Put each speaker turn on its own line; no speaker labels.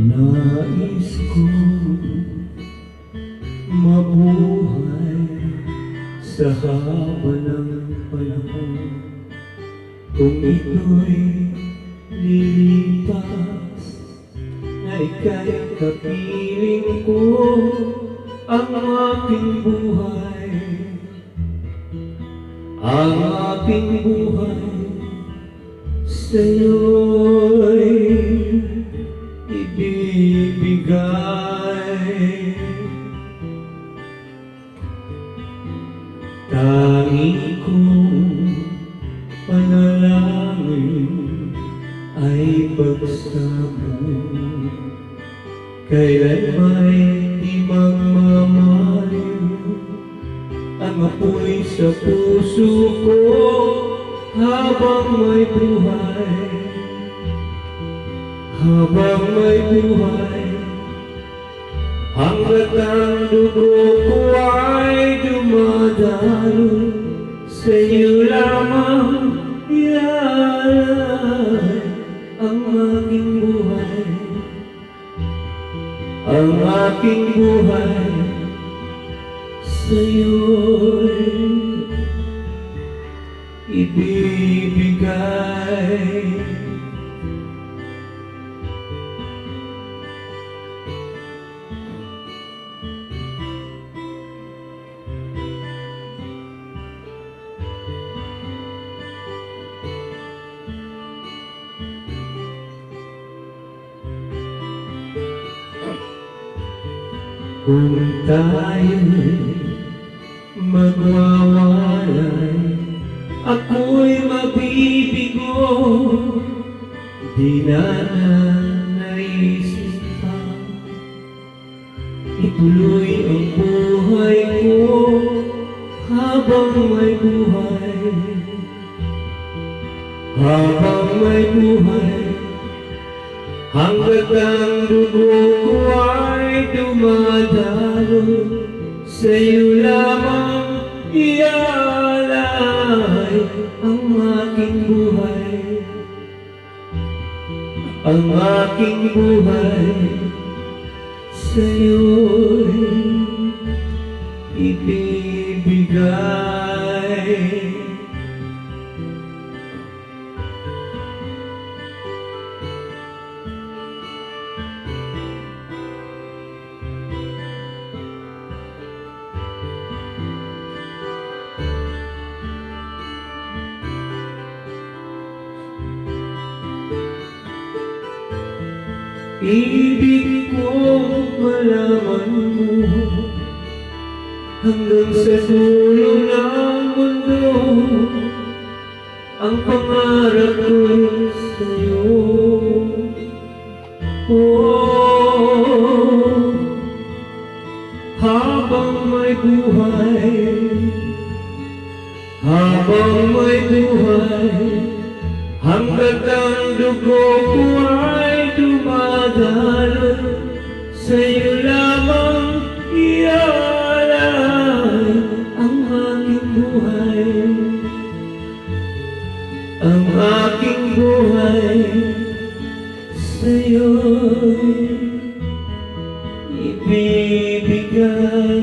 Nais kong mabuhay sa haba ng panahon. Kung ito'y lilipas, na ika'y kapiling ko ang aking buhay. Ang aking buhay sa'yo'y ibibigay. Tanging kong panalangin ay pagsamo, kailan may di magmamaliw ang apoy sa puso ko habang may buhay. Habang may buhay, hanggat ang dugo ko ay dumadalo, sa iyo lamang iaalay ang aking buhay. Ang aking buhay sa iyo'y ibibigay. Kung tayo'y magwawalay, ako'y mabibigo. Di na naisip pa ituloy ang buhay ko habang may buhay. Habang may buhay, hanggat ang dugo ko ay dumadalo, sa iyo lamang iaalay ang aking buhay. Ang aking buhay sa iyo'y ibibigay. Ibig kong malaman mo hanggang sa dulo ng mundo, ang pangarap ko'y sa'yo. Oh, habang may buhay, habang may buhay, hanggat ang dugo ko ay dumadalo, sa iyo lamang iaalay ang aking buhay. Ang aking buhay sa iyo'y ibibigay.